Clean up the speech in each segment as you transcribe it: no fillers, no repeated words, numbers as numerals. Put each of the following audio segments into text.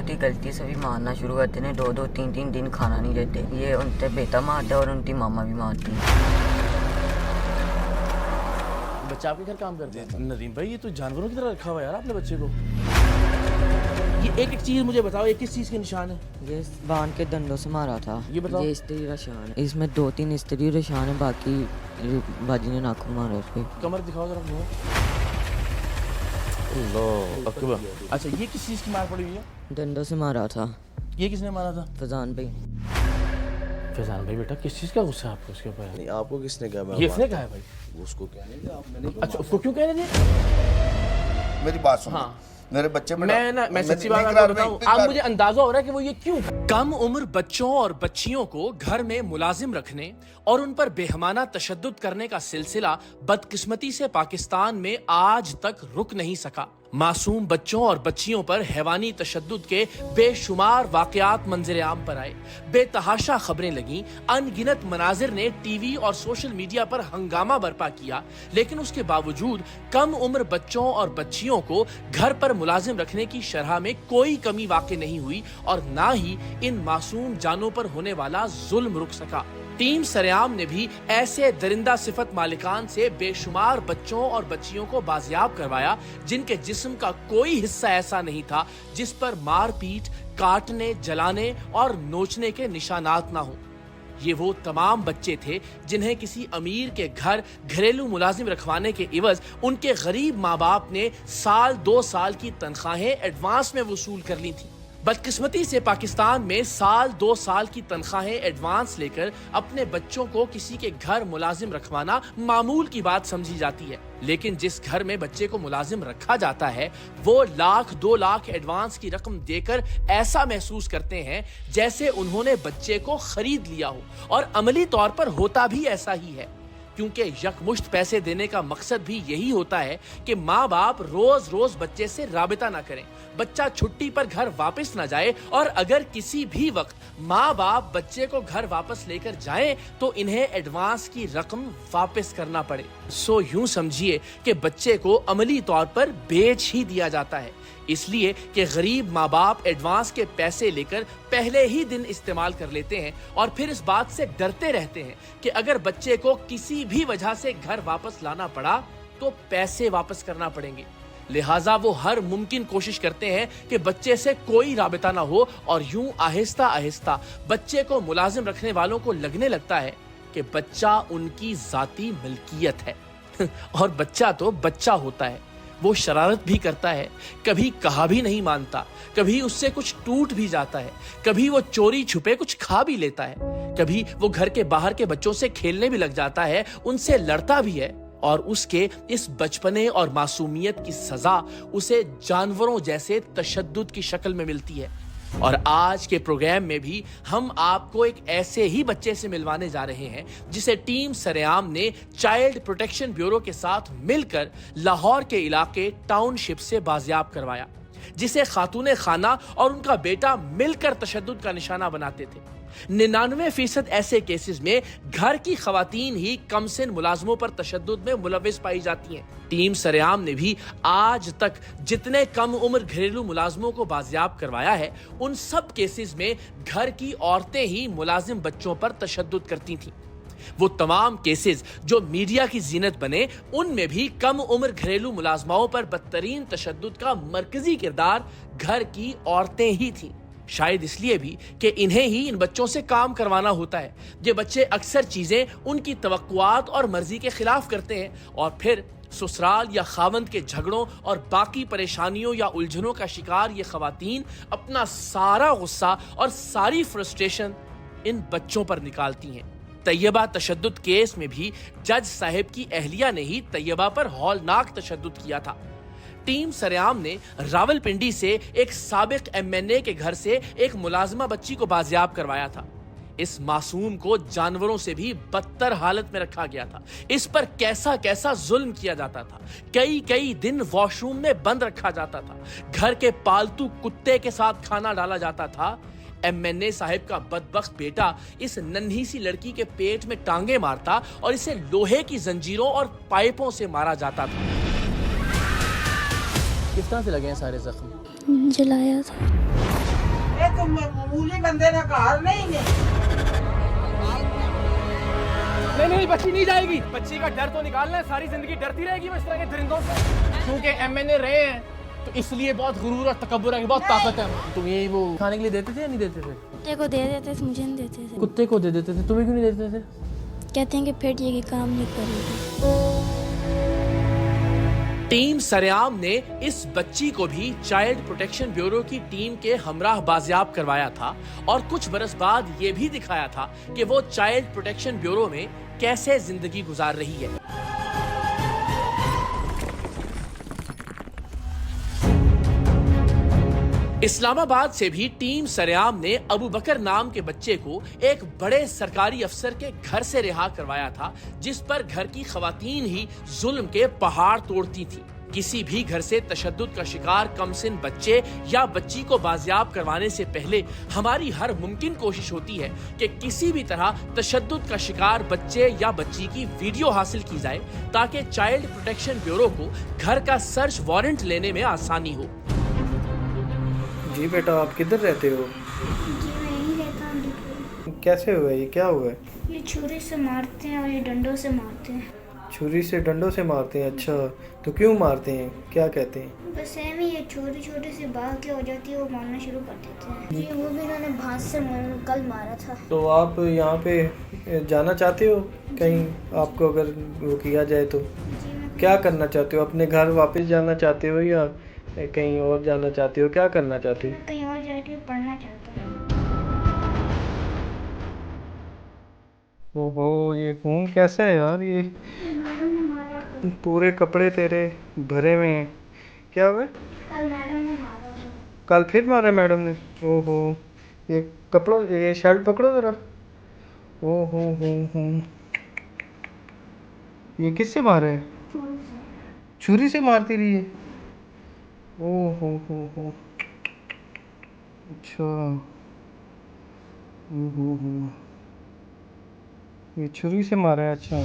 छोटी गलती से भी मारना शुरू करते हैं। 2-2 3-3 दिन खाना नहीं देते। ये उनसे बेटा मारता है और उनकी मामा भी मारती है। बच्चा आपके घर काम करता है? नदीम भाई ये तो जानवरों की तरह रखा हुआ है यार आपने बच्चे को। ये एक एक चीज मुझे बताओ, ये किस चीज के निशान है? ये बांध के डंडों से मारा था। ये बताओ। ये स्त्री निशान है, इसमें 2-3 स्त्री निशान है, बाकी बाजी ने नाखून मारा उस पे। कमर दिखाओ जरा मुझे। अल्लाह अकबर। अच्छा ये किस चीज की मार पड़ी हुई है? डंडों से मारा था। ये किसने मारा था? फैजान भाई। फैजान भाई बेटा किस चीज का गुस्सा है आपको उसके ऊपर? नहीं आपको किसने कहा? ये इसने कहा है भाई। उसको कहने दे, आप मैंने अच्छा उसको क्यों कहने दिया? मेरी बात सुनो। हाँ। मेरे बच्चे मैं सच्ची बात आपको बताऊं, अब मुझे अंदाजा हो रहा है कि वो ये क्यों। कम उम्र बच्चों और बच्चियों को घर में मुलाजिम रखने और उन पर बेहमाना तशद्दुद करने का सिलसिला बदकिस्मती से पाकिस्तान में आज तक रुक नहीं सका। मासूम बच्चों और बच्चियों पर हैवानी तशद्दुद के बेशुमार वाकयात मंजर आम पर आए, बेतहाशा खबरें लगीं, अनगिनत मनाजिर ने टीवी और सोशल मीडिया पर हंगामा बर्पा किया, लेकिन उसके बावजूद कम उम्र बच्चों और बच्चियों को घर पर मुलाजिम रखने की शरह में कोई कमी वाक़ नहीं हुई और ना ही इन मासूम जानों पर होने वाला जुल्म रुक सका। टीम सरेआम ने भी ऐसे दरिंदा सिफत मालिकान से बेशुमार बच्चों और बच्चियों को बाजियाब करवाया जिनके जिस्म का कोई हिस्सा ऐसा नहीं था जिस पर मारपीट, काटने, जलाने और नोचने के निशानात ना हों। ये वो तमाम बच्चे थे जिन्हें किसी अमीर के घर घरेलू मुलाजिम रखवाने के इवज उनके गरीब माँ बाप ने साल 2 साल की तनख्वाहें एडवांस में वसूल कर ली थी। बदकिस्मती से पाकिस्तान में साल 2 साल की तनख्वाहें एडवांस लेकर अपने बच्चों को किसी के घर मुलाजिम रखवाना मामूल की बात समझी जाती है, लेकिन जिस घर में बच्चे को मुलाजिम रखा जाता है वो 1-2 लाख एडवांस की रकम देकर ऐसा महसूस करते हैं जैसे उन्होंने बच्चे को खरीद लिया हो, और अमली तौर पर होता भी ऐसा ही है, क्योंकि यकमुश्त पैसे देने का मकसद भी यही होता है कि माँ बाप रोज रोज बच्चे से राबिता ना करें, बच्चा छुट्टी पर घर वापस ना जाए, और अगर किसी भी वक्त माँ बाप बच्चे को घर वापस लेकर जाएं तो इन्हें एडवांस की रकम वापस करना पड़े। सो यूं समझिए कि बच्चे को अमली तौर पर बेच ही दिया जाता है, इसलिए कि गरीब माँ बाप एडवांस के पैसे लेकर पहले ही दिन इस्तेमाल कर लेते हैं और फिर इस बात से डरते रहते हैं कि अगर बच्चे को किसी भी वजह से घर वापस लाना पड़ा तो पैसे वापस करना पड़ेंगे। लिहाजा वो हर मुमकिन कोशिश करते हैं कि बच्चे से कोई राबिता ना हो, और यूं आहिस्ता आहिस्ता बच्चे को मुलाजिम रखने वालों को लगने लगता है कि बच्चा उनकी जाती मिल्कियत है और बच्चा तो बच्चा होता है, वो शरारत भी करता है, कभी कहा भी नहीं मानता, कभी उससे कुछ टूट भी जाता है, कभी वो चोरी छुपे कुछ खा भी लेता है, कभी वो घर के बाहर के बच्चों से खेलने भी लग जाता है, उनसे लड़ता भी है, और उसके इस बचपने और मासूमियत की सजा उसे जानवरों जैसे तशद्दुद की शक्ल में मिलती है। और आज के प्रोग्राम में भी हम आपको एक ऐसे ही बच्चे से मिलवाने जा रहे हैं जिसे टीम सरेआम ने चाइल्ड प्रोटेक्शन ब्यूरो के साथ मिलकर लाहौर के इलाके टाउनशिप से बाजियाब करवाया, जिसे खातूने खाना और उनका बेटा मिलकर तशद्दुद का निशाना बनाते थे। 99% ऐसे केसेस में घर की खवातीन ही कमसिन मुलाजमों पर तशद्दुद में मुलविस पाई जाती हैं। टीम सरेआम ने भी आज तक जितने कम उम्र घरेलू मुलाजमों को बाजियाब करवाया है उन सब केसेस में घर की औरतें ही मुलाजिम बच्चों पर तशद्दुद करती थीं। वो तमाम केसेस जो मीडिया की जीनत बने उनमें भी कम उम्र घरेलू मुलाजमाओं पर बदतरीन तशद्दुद का मरकजी किरदार घर की औरतें ही थीं। शायद इसलिए भी कि इन्हें ही इन बच्चों से काम करवाना होता है। ये बच्चे अक्सर चीजें उनकी तवक्कुआत और मर्जी के खिलाफ करते हैं और फिर ससुराल या खावंद के झगड़ों और बाकी परेशानियों या उलझनों का शिकार ये खवातीन अपना सारा गुस्सा और सारी फ्रस्ट्रेशन इन बच्चों पर निकालती हैं। तैयबा तशद्दुद केस में भी जज साहब की अहलिया ने ही तैयबा पर हौलनाक तशद्दुद किया था। टीम सरेआम ने रावलपिंडी से एक साबिक MNA के घर से एक मुलाजिमा बच्ची को बाजियाब करवाया था। इस मासूम को जानवरों से भी बदतर हालत में रखा गया था। इस पर कैसा कैसा जुल्म किया जाता था। कई दिन वॉशरूम में बंद रखा जाता था। घर के पालतू कुत्ते के साथ खाना डाला जाता था। MNA साहब का बदबख्त बेटा इस नन्ही सी लड़की के पेट में टांगे मारता और इसे लोहे की जंजीरों और पाइपों से मारा जाता था। किस तरह से लगे हैं सारे जख्म? जलाया था। ਇਹ ਤੂੰ ਮਾਮੂਲੀ ਬੰਦੇ ਦਾ ਘਰ नहीं ने नहीं बच्ची नहीं जाएगी। बच्ची का डर तो निकालना है, सारी जिंदगी डरती रहेगी वो इस तरह के दरिंदों से। क्योंकि एमएनए रहे हैं तो इसलिए बहुत गुरूर और तकब्बुर है, बहुत ताकत है। तुम ये वो खाने के लिए देते थे या नहीं देते थे? कुत्ते को दे देते थे, मुझे नहीं देते थे। कुत्ते को दे देते थे, तुम्हें क्यों नहीं देते थे? कहते हैं कि पेट ये काम नहीं करेगी। टीम सरेआम ने इस बच्ची को भी चाइल्ड प्रोटेक्शन ब्यूरो की टीम के हमराह बाजियाब करवाया था और कुछ बरस बाद ये भी दिखाया था कि वो चाइल्ड प्रोटेक्शन ब्यूरो में कैसे जिंदगी गुजार रही है। इस्लामाबाद से भी टीम सरेआम ने अबू बकर नाम के बच्चे को एक बड़े सरकारी अफसर के घर से रिहा करवाया था, जिस पर घर की खवातीन ही जुल्म के पहाड़ तोड़ती थी। किसी भी घर से तशद्दुद का शिकार कमसिन बच्चे या बच्ची को बाजियाब करवाने से पहले हमारी हर मुमकिन कोशिश होती है कि किसी भी तरह तशद्दुद का शिकार बच्चे या बच्ची की वीडियो हासिल की जाए, ताकि चाइल्ड प्रोटेक्शन ब्यूरो को घर का सर्च वारंट लेने में आसानी हो। जी बेटा, आप किधर रहते हो? जी मैं यहीं रहता हूँ। कैसे हुआ ये, क्या हुआ है? ये छुरी से मारते हैं और ये डंडों से मारते हैं। छुरी से डंडों से मारते हैं? अच्छा, तो क्यों मारते हैं, क्या कहते हैं? बस एम ही ये छोटी छोटी सी बात क्या हो जाती है वो मारना शुरू कर देते हैं। जी वो भी इन्होंने भांस से कल मारा था। तो आप यहाँ पे जाना चाहते हो कहीं, आपको अगर वो किया जाए तो जी मैं क्या करना चाहते हो? अपने घर वापस जाना चाहते हो या कहीं और जाना चाहते हो, क्या करना चाहते हो? कहीं और जाके पढ़ना चाहता हूँ। ओहो, ये खून कैसा है यार? ये मैडम ने मारा। पूरे कपड़े तेरे भरे हुए हैं, क्या हुआ? कल मैडम ने मारा। कल फिर मारा मैडम ने? ओहो, ये कपड़ों, ये शर्ट पकड़ो ज़रा। ओहो हो, ये किससे मारा है? छुरी से मारती रही है? ओहो हो, अच्छा, ओहो, ये छुरी से मारा है, अच्छा।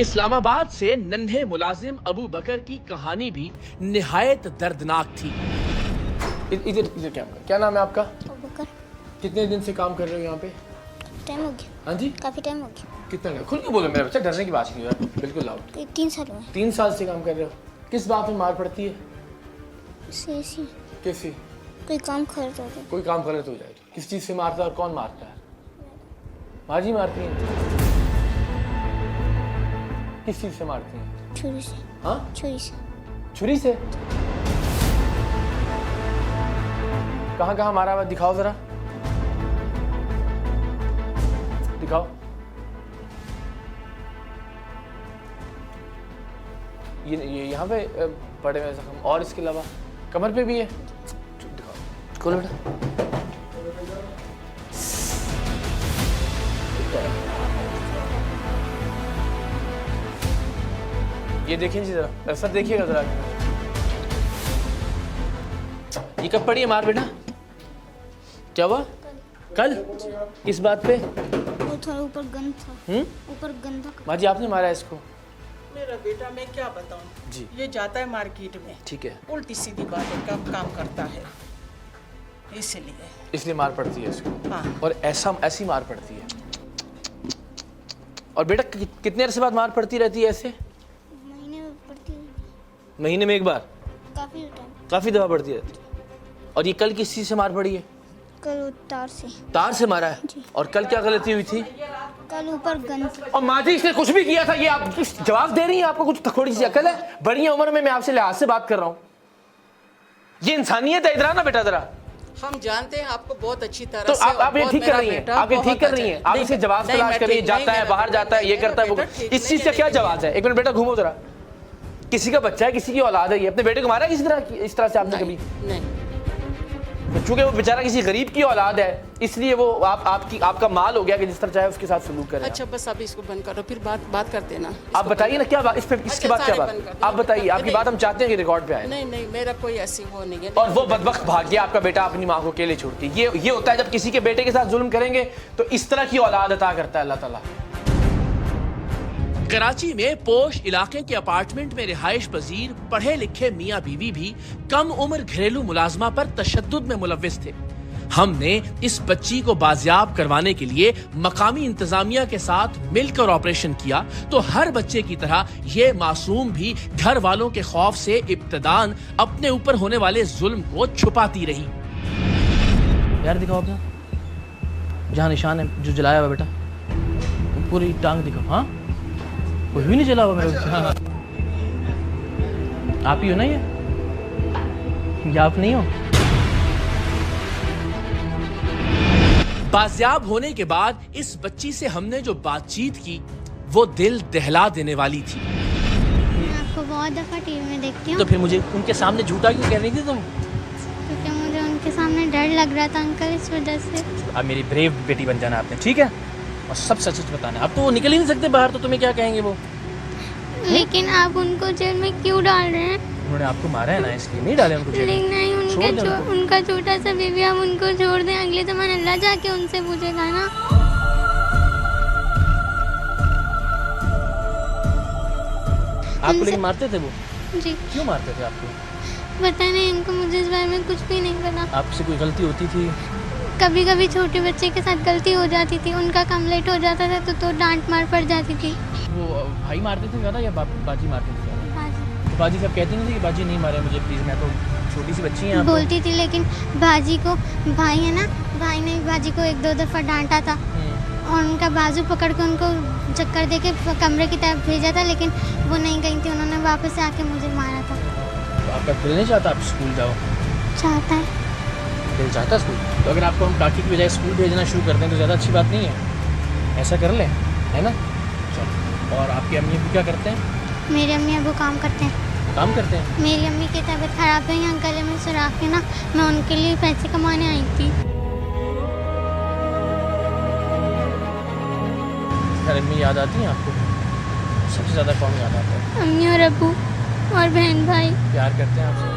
इस्लामाबाद से नन्हे मुलाजिम अबू बकर की कहानी भी निहायत दर्दनाक थी। इधर क्या नाम है आपका? अबू बकर। कितने दिन से काम कर रहे हो यहाँ पे? टाइम हो गया, हाँ जी, काफ़ी टाइम हो गया। कितना? खुल के बोलो मेरा बच्चा, डरने की बात नहीं है, बिल्कुल लाओ। 3 साल हुए। 3 साल से काम कर रहे हो। किस बात में मार पड़ती है? ऐसी किसी कोई काम कर रहे थे। कोई काम गलत हो जाए तो किस चीज़ से मारता है और कौन मारता है? माँ जी मारती हैं। किस चीज़ से मारती हैं? छुरी से। हाँ, छुरी से। छुरी से? कहाँ कहाँ मारा हुआ, दिखाओ जरा, दिखाओ। ये यहाँ पे पड़े हुए जख्म, और इसके अलावा कमर पे भी है? दिखाओ, खोलो बेटा। ये देखिए जी जरा, सर देखिएगा जरा, ये कब पड़ी है मार बेटा? क्या हुआ? कल? किस बात पे? वो थोड़ा ऊपर गंद था। ऊपर गंदा। माँ जी आपने मारा है इसको? मेरा बेटा मैं क्या बताऊं जी। ये जाता है मार्केट में, ठीक है, उल्टी सीधी बातें काम करता है, इसलिए इसलिए मार पड़ती है इसको। हाँ। और ऐसी मार पड़ती है। और बेटा कितने अरसे बाद मार पड़ती रहती है ऐसे? महीने में पड़ती है। महीने में एक बार? काफ़ी टाइम। काफी दफा पड़ती रहती है। और ये कल किस चीज से मार पड़ी है? कल तार से। तार से मारा है? और कल क्या गलती हुई थी? कल ऊपर गंद। और माँ जी इसने कुछ भी किया था, ये आप जवाब दे रही हैं? आपको कुछ थोड़ी सी अकल है? बड़ी उम्र में मैं आपसे लिहाज से बात कर रहा हूँ, ये इंसानियत है। इधर आना बेटा जरा। हम जानते हैं आपको बहुत अच्छी तरह तो से। आप ये ठीक कर रही हैं, आप ये ठीक कर रही हैं, आप इसे जवाब तलाश करिए, जाता है बाहर जाता है, ये करता है वो। इस चीज से क्या जवाब है? एक मिनट बेटा घूमो जरा। किसी का बच्चा है, किसी की औलाद है, ये अपने बेटे को मारा किसी तरह, इस तरह से आपने कभी? नहीं, चूंकि वो बेचारा किसी गरीब की औलाद है, इसलिए वो आपका माल हो गया कि जिस तरह चाहे उसके साथ सलूक करें। अच्छा बस अभी इसको बंद करो, फिर बात करते हैं ना। आप बताइए ना क्या बात, इस पे इसके बाद क्या सारे बंद कर बात? दो। आप बताइए, आपकी बात हम चाहते हैं कि रिकॉर्ड पे आए। नहीं मेरा कोई ऐसी वो नहीं है। और वो बदबख्त भाग गया आपका बेटा अपनी माँ को अकेले छोड़ती। ये होता है जब किसी के बेटे के साथ जुल्म करेंगे तो इस तरह की औलाद अता करता है अल्लाह ताला। कराची में पोश इलाके के अपार्टमेंट में रिहाइश पजीर पढ़े लिखे मियां बीवी भी कम उम्र घरेलू मुलाजमा पर तशद्दुद में मुलव्विस थे। हमने इस बच्ची को बाजियाब करवाने के लिए मकामी इंतजामिया के साथ मिलकर ऑपरेशन किया तो हर बच्चे की तरह ये मासूम भी घर वालों के खौफ से इब्तदान अपने ऊपर होने वाले जुल्म को छुपाती रही। यार दिखाओ अपना, जहाँ निशान है जो जलाया हुआ बेटा, पूरी टांग दिखाओ। हाँ कुछ भी नहीं जला हुआ मेरे। हाँ आप ही हो ना ये आप नहीं हो? बाजियाब होने के बाद इस बच्ची से हमने जो बातचीत की वो दिल दहला देने वाली थी। मैं आपको बहुत दफ़ा टीवी में देखती हूँ। तो फिर मुझे उनके सामने झूठा क्यों कह रही थी तुम? क्योंकि मुझे उनके सामने डर लग रहा था अंकल, इस वजह से। अब मेरी ब्रेव बेटी बन जाना आपने, ठीक है? और सब सच सच बताना। अब तो वो निकल ही नहीं सकते बाहर, तो तुम्हें क्या कहेंगे वो? लेकिन आप उनको जेल में क्यों डाल रहे हैं? उन्होंने आपको मारा है ना, इसलिए नहीं डाले उनको जेल में। लेकिन नहीं, उनका छोटा सा बेबी, हम उनको छोड़ दें, अगले ज़माने अल्लाह जाके उनसे पूछेगा ना। आपको लेकिन मारते थे वो? जी। क्यों मारते थे आपको? पता नहीं इनको, मुझे इस बारे में कुछ भी नहीं पता। आपसे कोई गलती होती थी? कभी कभी छोटे बच्चे के साथ गलती हो जाती थी, उनका काम लेट हो जाता था तो डांट मार पड़ जाती थी। वो भाई मारते थे ज़्यादा या बाजी मारते थे ज़्यादा? बाजी। बाजी सब कहती नहीं थी कि बाजी नहीं मारे मुझे प्लीज़, मैं तो छोटी सी बच्ची हैं। बोलती थी, लेकिन बाजी को, भाई है ना, भाई ने बाजी को 1-2 दफ़ा डांटा था और उनका बाजू पकड़ के उनको चक्कर दे के कमरे की तरफ भेजा था, लेकिन वो नहीं गई थी, उन्होंने वापस आके मुझे मारा था। तो आपका दिल नहीं चाहता आप स्कूल जाओ? चाहता है। दिल चाहता स्कूल? तो अगर आपको हम काकी की बजाय स्कूल भेजना शुरू कर दें तो ज़्यादा अच्छी बात नहीं है? ऐसा कर लें, है ना? चलो। और आपकी अम्मी अब्बू क्या करते हैं? मेरी अम्मी अब्बू काम करते हैं। काम करते हैं? मेरी अम्मी की तबीयत ख़राब है, यहाँ गले में सुराख है ना, मैं उनके लिए पैसे कमाने आई थी। घर में याद आती हैं आपको? सबसे ज़्यादा कौन याद आता है? अम्मी और अब्बू और बहन भाई। प्यार करते हैं आपसे?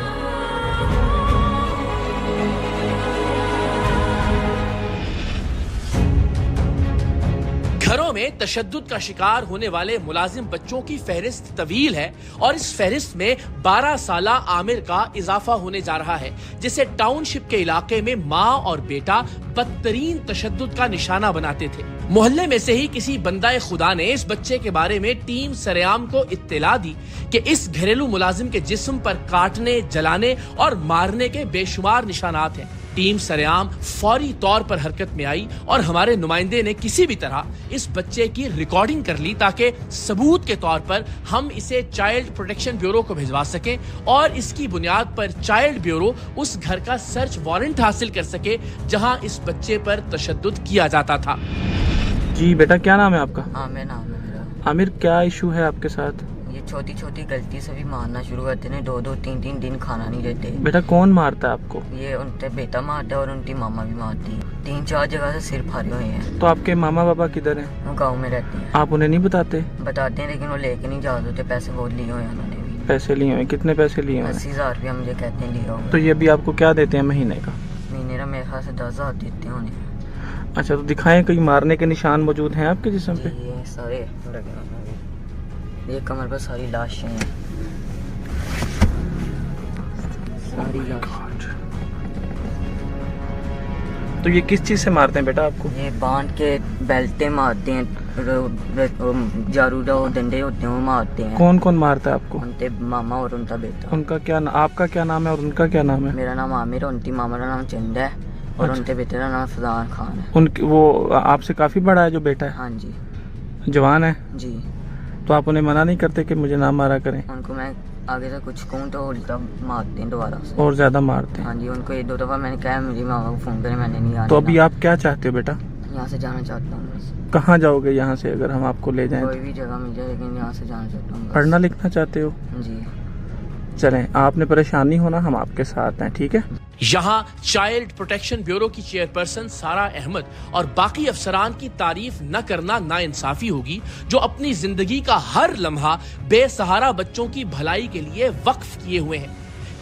घरों में तशद्दुद का शिकार होने वाले मुलाजिम बच्चों की फहरिस्त तवील है और इस फहरिस्त में 12 साला आमिर का इजाफा होने जा रहा है, जिसे टाउनशिप के इलाके में माँ और बेटा बदतरीन तशद्दुद का निशाना बनाते थे। मोहल्ले में से ही किसी बंदाए खुदा ने इस बच्चे के बारे में टीम सरेआम को इत्तला दी कि इस घरेलू मुलाजिम के जिस्म पर काटने, जलाने और मारने के बेशुमार निशानात हैं। टीम सरेआम फौरी तौर पर हरकत में आई और हमारे नुमाइंदे ने किसी भी तरह इस बच्चे की रिकॉर्डिंग कर ली ताकि सबूत के तौर पर हम इसे चाइल्ड प्रोटेक्शन ब्यूरो को भिजवा सकें और इसकी बुनियाद पर चाइल्ड ब्यूरो उस घर का सर्च वारंट हासिल कर सके जहां इस बच्चे पर तशद्दुद किया जाता था। जी बेटा, क्या नाम है आपका? आमिर नाम है मेरा। आमिर, क्या इशू है आपके साथ? ये छोटी छोटी गलती से भी मारना शुरू करते हैं, 2-2, 3-3 दिन खाना नहीं देते। बेटा कौन मारता है आपको? ये उनके बेटा मारता है और उनकी मामा भी मारती है। 3-4 जगह से सिर फाड़े हुए हैं। तो आपके मामा पापा किधर हैं? वो गाँव में रहते हैं। आप उन्हें नहीं बताते? बताते हैं लेकिन वो लेके नहीं जाते होते, पैसे बहुत लिए हुए हैं उन्होंने भी। पैसे लिए हुए? कितने पैसे लिए हुए? 80,000 रुपया मुझे कहते हैं लिया हुआ। तो ये अभी आपको क्या देते हैं महीने का? महीने का मेरे ख्याल से 10,000 देते हैं उन्हें। अच्छा, तो दिखाएं, कहीं मारने के निशान मौजूद हैं आपके जिस्म पे? ये सारे लगे हैं, ये कमर पर सारी लाशें हैं, सारी लाश। तो ये किस चीज़ से मारते हैं बेटा आपको? ये बांध के बेल्टे मारते हैं, जारूदा और डंडे होते हैं वो मारते हैं। कौन कौन मारता है आपको? उनके मामा और उनका बेटा। उनका क्या आपका क्या नाम है और उनका क्या नाम है? मेरा नाम आमिर है, उनकी मामा का नाम चंद है और उनके बेटे का नाम फजान खान है। उनकी वो आपसे काफ़ी बड़ा है जो बेटा है? हाँ जी। जवान है? जी। तो आप उन्हें मना नहीं करते कि मुझे ना मारा करें? उनको मैं आगे से कुछ कहूँ तो उल्टा मारते हैं दोबारा से। और ज़्यादा मारते हैं? हाँ जी, उनको 1-2 दफ़ा मैंने कहा मेरी मामा को फ़ोन करें, मैंने नहीं आना। तो अभी आप क्या चाहते हो बेटा? यहाँ से जाना चाहता हूँ बस। कहाँ जाओगे यहाँ से अगर हम आपको ले जाएं? कोई भी जगह मिल जाए, लेकिन यहाँ से जाना चाहता हूँ बस। पढ़ना लिखना चाहते हो? जी। चलें, आपने परेशान नहीं होना, हम आपके साथ हैं, ठीक है? यहाँ चाइल्ड प्रोटेक्शन ब्यूरो की चेयरपर्सन सारा अहमद और बाकी अफसरान की तारीफ न करना नाइंसाफी होगी, जो अपनी जिंदगी का हर लम्हा बेसहारा बच्चों की भलाई के लिए वक्फ किए हुए हैं।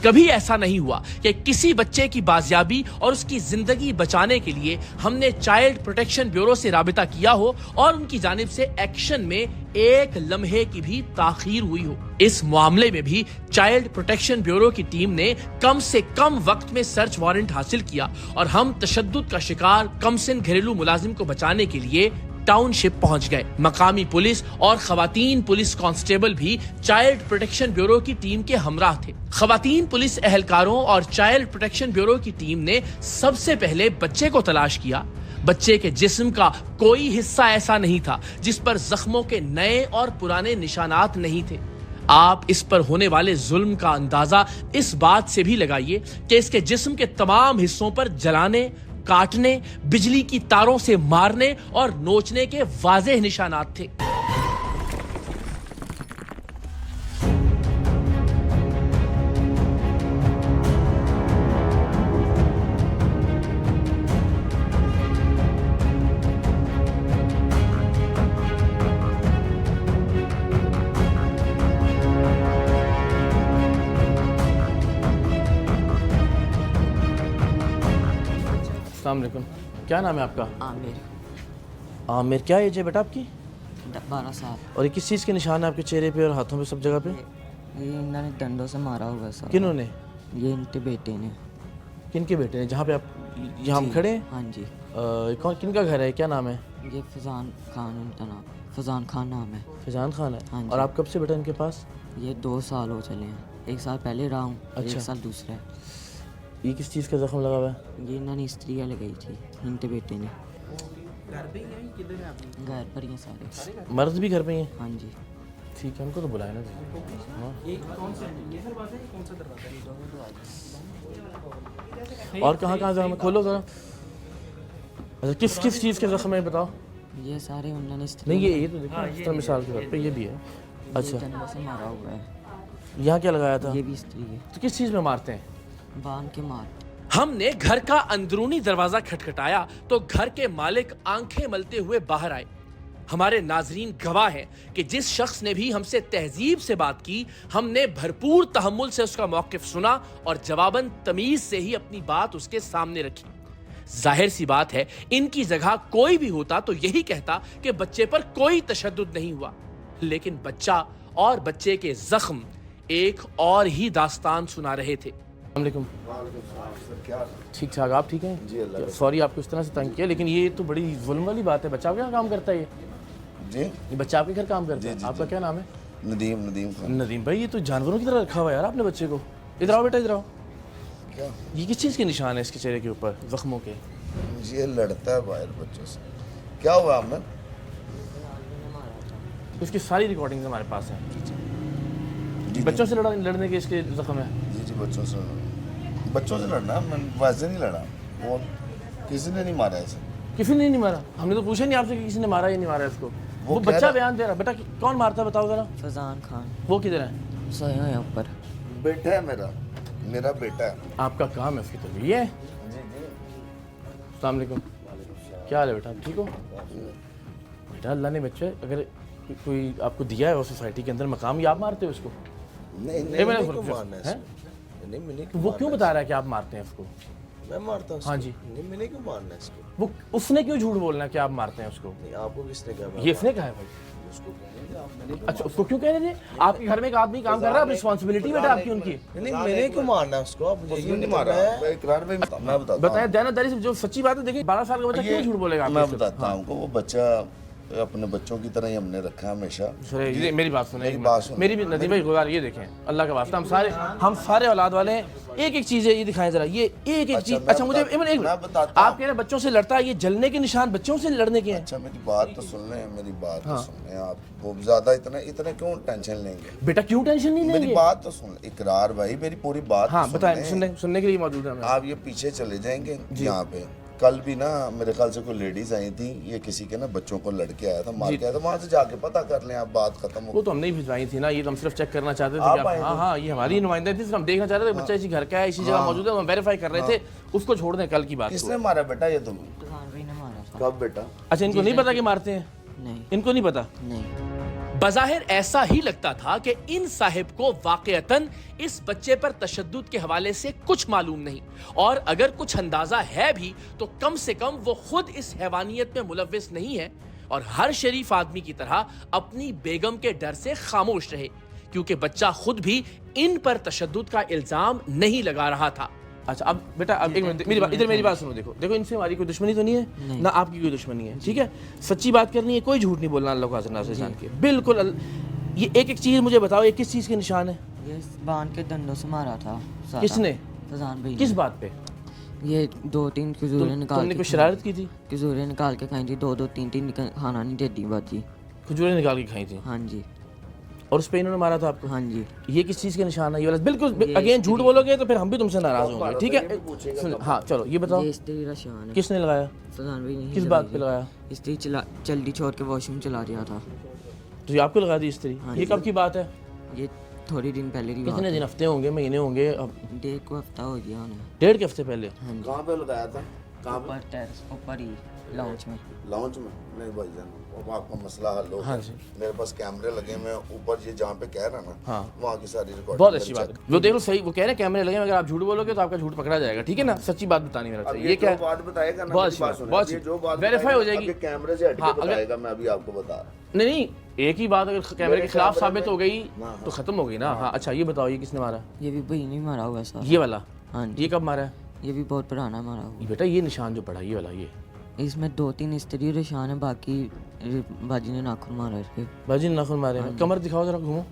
कभी ऐसा नहीं हुआ कि किसी बच्चे की बाजियाबी और उसकी जिंदगी बचाने के लिए हमने चाइल्ड प्रोटेक्शन ब्यूरो से राबिता किया हो और उनकी जानिब से एक्शन में एक लम्हे की भी ताखीर हुई हो। इस मामले में भी चाइल्ड प्रोटेक्शन ब्यूरो की टीम ने कम से कम वक्त में सर्च वारंट हासिल किया और हम तशद्दुद का शिकार कमसिन घरेलू मुलाजिम को बचाने के लिए टाउनशिप पहुंच गए। मकामी पुलिस और खवातीन पुलिस कांस्टेबल भी चाइल्ड प्रोटेक्शन ब्यूरो की टीम के हमराह थे। खवातीन पुलिस एहलकारों और चाइल्ड प्रोटेक्शन ब्यूरो की टीम ने सबसे पहले बच्चे को तलाश किया। बच्चे के जिस्म का कोई हिस्सा ऐसा नहीं था जिस पर जख्मों के नए और पुराने निशानात नहीं थे। आप इस पर होने वाले जुल्म का अंदाजा इस बात से भी लगाइए कि इसके जिस्म के तमाम हिस्सों पर जलाने, काटने, बिजली की तारों से मारने और नोचने के वाज़ेह निशानात थे। अस्सलाम वालेकुम, क्या नाम है आपका? आमिर, आमिर। क्या एज है बेटा आपकी? 12 साल। और ये किस चीज़ के निशान है आपके चेहरे पे और हाथों पे, सब जगह पे? ये इन्होंने डंडों से मारा हुआ है सर। किन्होंने? ये इनके बेटे ने। किनके बेटे ने? जहाँ पे आप यहाँ हम खड़े हैं? हाँ जी। कौन, किनका घर है, क्या नाम है? ये फजान खान, उनका नाम फजान खान नाम है। फैजान खान है। हाँ जी। और आप कब से बेटा इनके पास? ये 2 साल हो चले हैं। 1 साल पहले रहा हूँ, अच्छा। 1 साल दूसरा है। ये किस चीज़ का जख्म लगा हुआ है? ये इन्होंने स्त्रियाँ लगाई थी इनके बेटे ने। घर पर ही हैं सारे। मर्द भी घर पे ही हैं? हाँ जी। ठीक है, हमको तो बुलाया ना। हाँ। और कहाँ कहाँ जख्म है? खोलो जरा। अच्छा, किस किस चीज़ के जख्म है बताओ? ये सारे उन्होंने नहीं, ये तो देखो इस तरह मिसाल के तौर पे ये भी है। अच्छा, डंडों से मारा हुआ है। यहाँ क्या लगाया था? ये भी स्त्री है। तो किस चीज़ में मारते हैं? बांध के मार। हमने घर का अंदरूनी दरवाजा खटखटाया तो घर के मालिक आंखें मलते हुए बाहर आए। हमारे नाजरीन गवाह हैं कि जिस शख्स ने भी हमसे तहजीब से बात की, हमने भरपूर तहम्मुल से उसका मौक़िफ़ सुना और जवाबन तमीज से ही अपनी बात उसके सामने रखी। जाहिर सी बात है, इनकी जगह कोई भी होता तो यही कहता कि बच्चे पर कोई तशद्दुद नहीं हुआ, लेकिन बच्चा और बच्चे के जख्म एक और ही दास्तान सुना रहे थे। वालेकुम। ठीक ठाक, आप ठीक हैं? जी, अल्लाह का सॉरी आपको इस तरह से तंग किया, लेकिन ये तो बड़ी जुल्म वाली बात है। बच्चा आपके यहाँ काम करता है? ये बच्चा आपके घर काम करता है? आपका क्या नाम है? नदीम खान। नदीम भाई, ये तो जानवरों की तरह रखा हुआ है यार आपने बच्चे को। इधर आओ बेटा, इधर आओ। क्या ये किस चीज़ के निशान है इसके चेहरे के ऊपर, जख्मों के? ये लड़ता है बाहर बच्चों से। क्या हुआ आमिर? इसकी सारी रिकॉर्डिंग्स हमारे पास हैं। जी, बच्चों से लड़ने के इसके जख्म है? जी बच्चों से लड़ना, मैं वैसे नहीं लड़ा। वो किसी ने नहीं मारा ऐसे। किसी ने नहीं मारा? हमने तो पूछा नहीं आपसे कि किसी ने मारा या नहीं मारा इसको। वो कह बच्चा रहा- बयान दे रहा। बेटा कौन मारता है बताओ जरा। फजान खान वो किधर है? सोए हुए हैं ऊपर। बेटा है मेरा बेटा है। आपका काम है उसकी तरफ ये है? अस्सलाम वालेकुम। क्या हाल है बेटा, ठीक हो? बेटा अल्लाह ने बच्चे अगर कोई आपको दिया है वो सोसाइटी के अंदर मकाम, या आप मारते हो उसको? नहीं मैंने क्यों मारना है हैं? इसको? नहीं मैंने वो क्यों बता रहा है कि आप मारते हैं उसको? मैं मारता हूँ हाँ इसको? जी। नहीं मैंने क्यों मारना है इसको? वो उसने क्यों झूठ बोलना है कि आप मारते हैं उसको? नहीं आपको किसने कहा? ये इसने कहा है भाई। उसको कहेंगे आप मैंने अच्छा, उसको क्यों कह रहे थे? आपके घर में एक आदमी काम कर रहा है, रिस्पॉन्सिबिलिटी बेटा आपकी उनकी। नहीं मैंने क्यों मारना है उसको? आप मुझे क्यों नहीं मारा? मैं इकरार में मैं बताता बताया दयानतदारी से, जो सच्ची बात है। देखिए 12 साल का बच्चा क्यों झूठ बोलेगा? मैं बताता हूँ आपको। वो बच्चा अपने बच्चों की तरह ही हमने रखा है हमेशा। ये मेरी बात सुने, मेरी बात सुनो। मेरी भी नदीम भाई गुजार, ये देखें अल्लाह का वास्ता, हम सारे औलाद वाले हैं। एक एक चीज़ है, ये दिखाएं जरा, ये एक एक चीज़। अच्छा मुझे एक बताता हूं। आप कह रहे बच्चों से लड़ता है, ये जलने के निशान बच्चों से लड़ने के हैं? अच्छा मेरी बात तो सुन लें, मेरी बात तो सुन लें। आप वो ज्यादा इतना क्यों टेंशन लेंगे? बेटा क्यों टेंशन नहीं मेरी लेंगे? बात तो सुन, इकरार भाई मेरी पूरी बात हाँ तो बताएं, सुन लें। सुनने के लिए मौजूद है हम। आप ये पीछे चले जाएंगे यहाँ पे। कल भी ना मेरे ख्याल से कोई लेडीज आई थी, ये किसी के ना बच्चों को लड़के आया था, मार के आया था। वहाँ से जाके पता कर लें आप, बात खत्म हो। वो तो हमने ही भिजवाई थी ना, ये तो हम सिर्फ चेक करना चाहते थे आप कि आए हाँ थे? हाँ ये हमारी नुमाइंदा थी, सिर्फ हम देखना चाहते थे बच्चा इसी घर का है, इसी जगह मौजूद है, हम वेरीफाई कर रहे थे। उसको छोड़ दें, कल की बात किसने मारा बेटा ये तुम? फजान भाई ने मारा था। कब बेटा? अच्छा, इनको नहीं पता कि मारते हैं? नहीं इनको नहीं पता? नहीं। बज़ाहिर ऐसा ही लगता था कि इन साहिब को वाकईतन इस बच्चे पर तशद्दुद के हवाले से कुछ मालूम नहीं, और अगर कुछ अंदाजा है भी तो कम से कम वो खुद इस हैवानियत में मुलव्विस नहीं है, और हर शरीफ आदमी की तरह अपनी बेगम के डर से खामोश रहे, क्योंकि बच्चा खुद भी इन पर तशद्दुद का इल्जाम नहीं लगा रहा था। अच्छा अब बेटा अब एक मिनट मेरी बात सुनो। देखो इनसे हमारी कोई दुश्मनी तो नहीं है ना आपकी कोई दुश्मनी है, ठीक है? सच्ची बात करनी है, कोई झूठ नहीं बोलना अल्लाह को हाज़िर नाज़िर जान के, बिल्कुल। ये एक एक चीज़ मुझे बताओ, ये किस चीज़ के निशान है? ये बांध के डंडों से मारा था सारा। किसने? फजान भाई किस ने। बात पे? ये 2-3 खजूरें निकाल तुमने के कोई शरारत की थी? खजूरें निकाल के खाई थी, 2-3 खाना नहीं देती बाजी। खजूरें निकाल के खाई थी हाँ जी, और उस पे इन्होंने मारा था आपको? हाँ जी। ये किस चीज़ के निशान है? ये वाला बिल्कुल अगेन झूठ बोलोगे तो फिर हम भी तुमसे नाराज होंगे, ठीक है? सुन, हाँ चलो ये बताओ, ये स्त्री रशान है। किसने लगाया? फजान भाई ने ही किस लगाई बात पे थी। लगाया? स्त्री जल्दी छोड़ के वॉशरूम चला दिया था। तो ये आपको लगा दी स्त्री? हाँ ये जी। कब की बात है? ये थोड़ी दिन पहले की बात कितने है। दिन, हफ्ते होंगे, महीने होंगे? अब 1.5 हफ्ता हो गया उन्हें। 1.5 हफ्ते पहले। कहाँ पे लगाया था? कहाँ पे? ऊपर टेरेस ऊपर ही लाउंज में। लॉन्च में? नहीं भाईजान, अब आपका मसला हल हो हाँ गया। जी। मेरे पास कैमरे लगे हैं, मैं ऊपर ये जहाँ पे कह रहा ना, हाँ। वहाँ की सारी रिकॉर्डिंग बहुत अच्छी बात है। वो देखो सही, वो कह रहे हैं कैमरे लगे हैं, अगर आप झूठ बोलोगे तो आपका झूठ पकड़ा जाएगा, ठीक है ना? सच्ची बात बतानी मेरा चाहिए। ये क्या है? बात बताएगा ना, बहुत मेरी अच्छी बात बात, सुनिए। बहुत ये अच्छी। जो बात वेरीफाई हो जाएगी। अब ये कैमरे से हट हाँ, के अगर- बताएगा, मैं अभी आपको बता रहा हूँ। नहीं एक ही बात अगर कैमरे के खिलाफ कैमरे साबित में- हो गई हाँ, तो खत्म हो गई ना। हाँ अच्छा ये बताओ, ये किसने मारा? ये भी भाई नहीं मारा हुआ सर। ये वाला? हाँ जी। ये कब मारा है? ये भी बहुत पुराना मारा हुआ। ये बेटा ये निशान जो पड़ा, ये वाला, ये इसमें 2-3 स्त्री निशान है, बाकी बाजी ने नाखून मारा इसके। बाजी ने नाखून मारे हैं। कमर दिखाओ जरा, घूमो।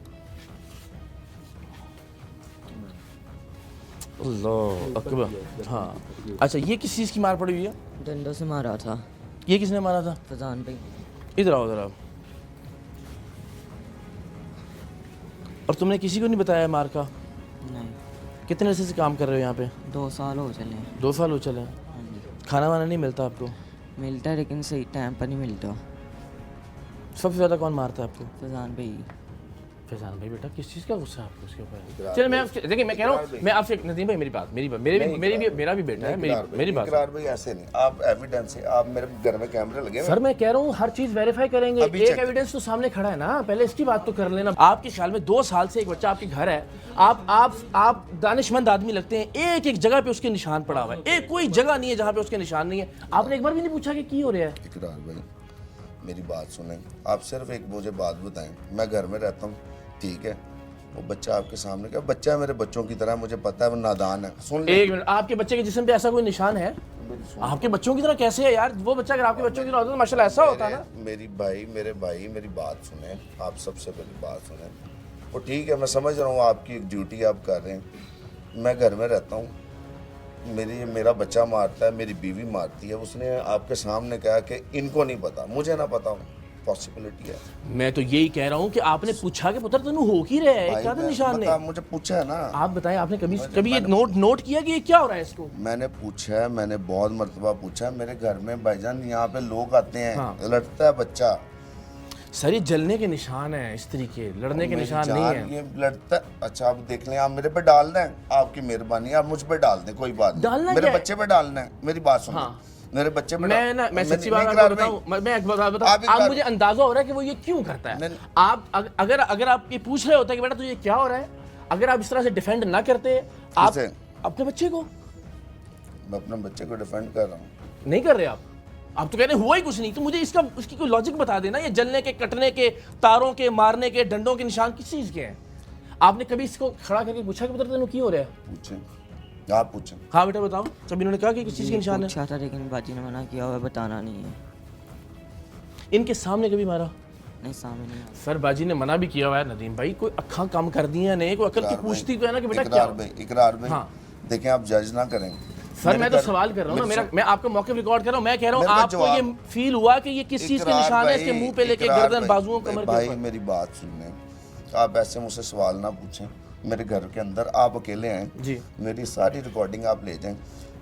अल्लाह अकबर। हाँ अच्छा ये किस चीज़ की मार पड़ी हुई है? डंडों से मारा था ये किसने मारा था? फजान भाई। इधर आओ जरा। और तुमने किसी को नहीं बताया मार का? नहीं, कितने अरसे से काम कर रहे हो यहाँ पे? 2 साल हो चले हैं। 2 साल हो चले हैं। हाँ जी। खाना वाना नहीं मिलता आपको? मिलता है लेकिन सही टाइम पर नहीं मिलता। सबसे ज़्यादा कौन मारता है आपको? फजान भाई। फैजान भाई बेटा किस चीज़ का गुस्सा है आपको उसके ऊपर? चलिए मैं देखिए मैं कह रहा हूँ, मैं आपसे नदीम भाई मेरा भी बेटा है, मेरी बात। इकरार भाई ऐसे नहीं, आप एविडेंस है, आप मेरे घर में कैमरे लगे हैं। सर मैं कह रहा हूँ हर चीज वेरीफाई करेंगे। अभी एक check- एविडेंस तो सामने खड़ा है ना, पहले इसकी बात तो कर लेना। आपके ख्याल में 2 साल से एक बच्चा आपके घर है, आप दानिशमंद आदमी लगते हैं, एक एक जगह पे उसके निशान पड़ा हुआ है, एक कोई जगह नहीं है जहाँ पे उसके निशान नहीं है। आपने एक बार भी नहीं पूछा कि हो रहा है? इकरार भाई मेरी बात सुने, आप सिर्फ एक मुझे बात बताएं, मैं घर में रहता हूँ, ठीक है? वो बच्चा आपके सामने, क्या बच्चा है मेरे बच्चों की तरह, मुझे पता है वो नादान है। सुन ले। एक मिनट, आपके बच्चे के जिस्म पे ऐसा कोई निशान है? आपके बच्चों की तरह कैसे है यार? वो बच्चा अगर आपके बच्चों की तरह होता तो माशाल्लाह ऐसा होता ना। मेरे भाई मेरी बात सुने, आप सबसे पहले बात सुने। वो ठीक है, मैं समझ रहा हूँ आपकी एक ड्यूटी आप कर रहे हैं। मैं घर में रहता हूँ, मेरा बच्चा मारता है, मेरी बीवी मारती है। उसने आपके सामने कहा कि इनको नहीं पता, मुझे ना पता हो, पॉसिबिलिटी है। मैं तो यही कह रहा हूँ कि आपने पूछा कि पुत्र तेनू हो की रहा है, भाई, क्या था मैं निशान ने? बता, मुझे पूछा है ना। आप बताएं, आपने कभी ये नोट किया कि ये क्या हो रहा है इसको? मैंने पूछा है, मैंने बहुत मर्तबा पूछा है। मेरे घर में भाईजान यहाँ पे लोग आते हैं, हाँ। लड़ता है बच्चा। सर ये जलने के निशान है, इस तरीके लड़ने के मेरी निशान जान, नहीं है। ये लड़ता है। अच्छा आप देख लें, आप मेरे पे डाल दें, आपकी मेहरबानी, आप मुझ पे डाल दें, कोई बात नहीं। डालना मेरे क्या है? बच्चे पे डालना है, मेरी बात सुनो। हाँ। मेरे बच्चे पे मैं सच्ची बात आपको बताऊं, मैं एक बात बताऊं, आप मुझे अंदाजा हो रहा है कि वो ये क्यों करता है। नहीं। आप अगर आप ये पूछ रहे होते कि बेटा तुझे क्या हो रहा है, अगर आप इस तरह से डिफेंड ना करते, आप किसे? अपने बच्चे को मैं अपने बच्चे को डिफेंड कर रहा हूँ। नहीं कर रहे आप तो कह रहे हैं हुआ ही कुछ नहीं। तो मुझे उसकी कोई लॉजिक बता देना, ये जलने के, कटने के, तारों के, मारने के, डंडों के निशान किस चीज के हैं? आपने कभी इसको खड़ा करके पूछा कि बेटा तेनू क्यों हो रहा है? पूछें, आप पूछें। हाँ बेटा बताओ। जब इन्होंने कहा कि किस चीज के निशान है, पूछा था लेकिन बाजी ने मना किया हुआ है, बताना नहीं है। इनके सामने कभी मारा? नहीं, सामने नहीं आया। सर बाजी ने मना भी किया हुआ है नदीम भाई, कोई अक्खा कम कर दी है नहीं, कोई अकल की पूछती तो है ना कि बेटा क्या? इकरार भाई, हाँ। देखें आप जज ना करें। सर मैं तो सवाल कर रहा हूँ ना, मैं आपका मौके रिकॉर्ड कर रहा हूँ, मैं कह रहा हूँ आपको ये फील हुआ कि ये किस चीज के निशान है? इसके मुंह पे लेके गर्दन, बाजुओं, कमर के भाई ऊपर। मेरी बात सुनने, आप ऐसे मुझसे सवाल ना पूछें। मेरे घर के अंदर आप अकेले हैं जी। मेरी सारी रिकॉर्डिंग आप ले जाएं।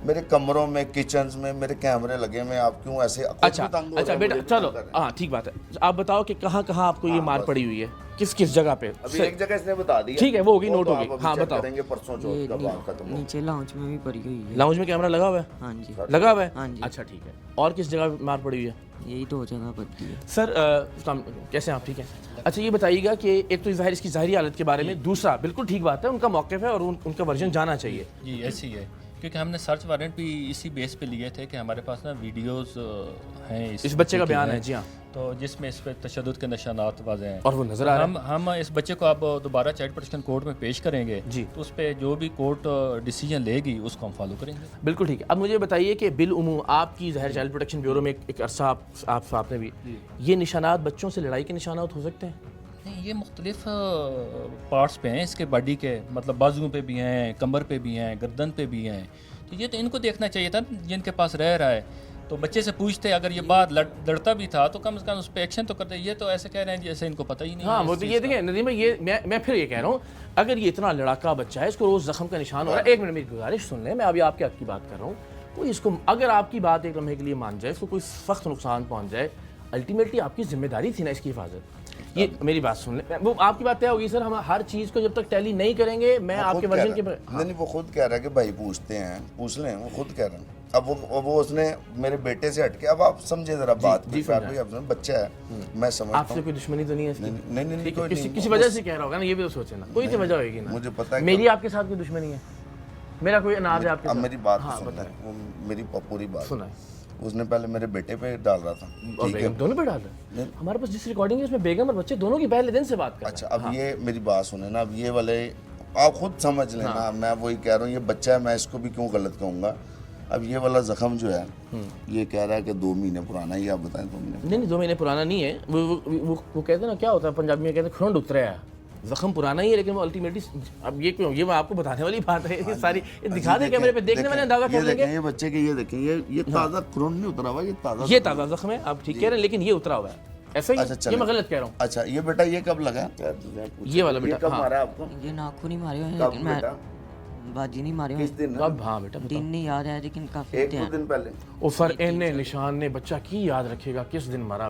मेरे कमरों में, किचन में मेरे कैमरे लगे हुए हैं। आप क्यों ऐसे खुद अच्छा भी तंग हो अच्छा रहे हैं, बेटा मुझे भी चलो, तंग कर रहे हैं। हाँ ठीक बात है। आप बताओ कि कहाँ कहाँ आपको ये मार पड़ी हुई है, किस किस जगह पे? अभी एक जगह इसने बता दिया। ठीक है, वो होगी, नोट तो होगी। आप अभी हाँ, चेक बताओ। करेंगे परसों चौथ का बात खत्म हो। नीचे लाउंज में भी पड़ी हुई है। लाउंज में कैमरा लगा हुआ है? हाँ जी, लगा हुआ है? हाँ जी। अच्छा ठीक है। और किस जगह मार पड़ी हुई है? यही 2 जगह पड़ती है। सर कैसे हैं आप? ठीक है। अच्छा ये बताइएगा कि एक तो ज़ाहिर इसकी ज़ाहिरी हालत के बारे में, दूसरा बिल्कुल ठीक बात है, उनका मौक़िफ़ है और उनका वर्जन जाना चाहिए। जी ऐसी है, क्योंकि हमने सर्च वारंट भी इसी बेस पे लिए थे कि हमारे पास ना वीडियोस हैं इस बच्चे का बयान है, जी हाँ, तो जिसमें इस पे तशद्दुद के निशानात वाज़ेह हैं और वो नज़र आ रहा है। हम इस बच्चे को अब दोबारा चाइल्ड प्रोटेक्शन कोर्ट में पेश करेंगे जी। तो उस पर जो भी कोर्ट डिसीजन लेगी उसको हम फॉलो करेंगे। बिल्कुल ठीक है। अब मुझे बताइए कि बिल उमूम आपकी ज़ाहिर चाइल्ड प्रोटेक्शन ब्यूरो में एक अरसा आपने भी ये निशानात बच्चों से लड़ाई के निशानात हो सकते हैं? नहीं, ये मुख्तलिफ पार्ट्स पे हैं इसके बॉडी के, मतलब बाजुओं पे भी हैं, कमर पे भी हैं, गर्दन पे भी हैं। तो ये तो इनको देखना चाहिए था जिनके पास रह रहा है, तो बच्चे से पूछते, अगर ये बात लड़ता भी था तो कम से कम उस पर एक्शन तो करते। ये तो ऐसे कह रहे हैं जैसे इनको पता ही नहीं। हाँ वो तो ये देखिए नदीम भाई, ये मैं फिर ये कह रहा हूँ, अगर ये इतना लड़ाका बच्चा है, इसको रोज़ जख्म का निशान हो रहा है। एक मिनट मेरी गुजारिश सुन लें, मैं अभी आपके हक की बात कर रहा हूँ। कोई इसको, अगर आपकी बात एक लम्हे के लिए मान जाए, इसको कोई सख्त नुकसान पहुँच जाए, अल्टीमेटली आपकी जिम्मेदारी थी ना इसकी हिफाजत। ये मेरी बात सुन ले, वो आपकी बात तय होगी सर। हम हर चीज़ को जब तक टैली नहीं करेंगे, मैं आपके वर्जन के नहीं, वो खुद कह रहा है कि भाई पूछते हैं, पूछ लें, वो खुद कह रहे हैं। अब वो उसने मेरे बेटे से हटके, अब आप समझे जरा बात की, बच्चा है, मैं समझता हूं। आपसे कोई दुश्मनी तो नहीं है इसकी? नहीं, किसी वजह से कह रहा होगा ना, ये भी तो सोचे ना, कोई तो वजह होगी ना। मुझे पता है मेरी आपके साथ कोई दुश्मनी है, मेरा कोई अनाज है आपके साथ? अब मेरी बात हाँ, सुन, वो मेरी पूरी बात सुना। उसने पहले मेरे बेटे पे डाल रहा था, और बेगम दोनों पे डाल रहा है। हमारे पास जिस रिकॉर्डिंग है उसमें बेगम और बच्चे दोनों की पहले दिन से बात कर रहे हैं। अच्छा, अब ये मेरी बात सुने ना, अब ये वाले आप खुद समझ लेना, मैं वही कह रहा हूँ, ये बच्चा है, मैं इसको भी क्यों गलत कहूँगा। अब ये वाला जख्म जो है, ये कह रहा है कि 2 महीने पुराना है, आप बताएं 2 महीने? नहीं 2 महीने पुराना नहीं है। वो कहते हैं ना, क्या होता है पंजाबी में कहते हैं खुंड उतरा है, जख्म पुराना ही है, लेकिन वो अल्टीमेटली, अब ये क्यों, ये मैं आपको बताने वाली बात है, ये सारी ये दिखा दे कैमरे पे, देखने वाले अंदाजा कर लेंगे। ये बच्चे के, ये देखें, ये ताज़ा खुन नहीं उतरा हुआ, ये ताज़ा जख्म है, आप ठीक कह रहे हैं, लेकिन ये उतरा हुआ है ऐसा ही। अच्छा, ये मैं गलत कह रहा हूँ। अच्छा, ये बेटा ये कब लगा? ये वाला बेटा कब मारा आपको? ये नाखून ही मारे हुए हैं, कब लेकिन मैं बेटा? बाजी नहीं मारे हुए किस दिन? अब हाँ बेटा दिन नहीं याद है, लेकिन काफी 1-2 दिन पहले। ओ सर, इन्ने निशान ने बच्चा की याद रखेगा किस दिन मारा।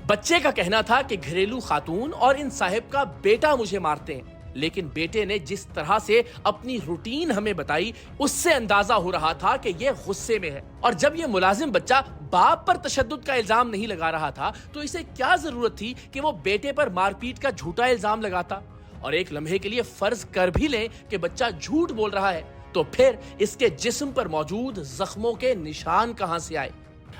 बच्चे का कहना था कि घरेलू खातून और इन साहिब का बेटा मुझे मारते हैं, लेकिन बेटे ने जिस तरह से अपनी रूटीन हमें बताई, उससे अंदाजा हो रहा था कि ये गुस्से में है। और जब ये मुलाजिम बच्चा बाप पर तशद्दुद का इल्जाम नहीं लगा रहा था, तो इसे क्या जरूरत थी कि वो बेटे पर मारपीट का झूठा इल्जाम लगाता। और एक लम्हे के लिए फर्ज कर भी लें कि बच्चा झूठ बोल रहा है, तो फिर इसके जिस्म पर मौजूद जख्मों के निशान कहां से आए?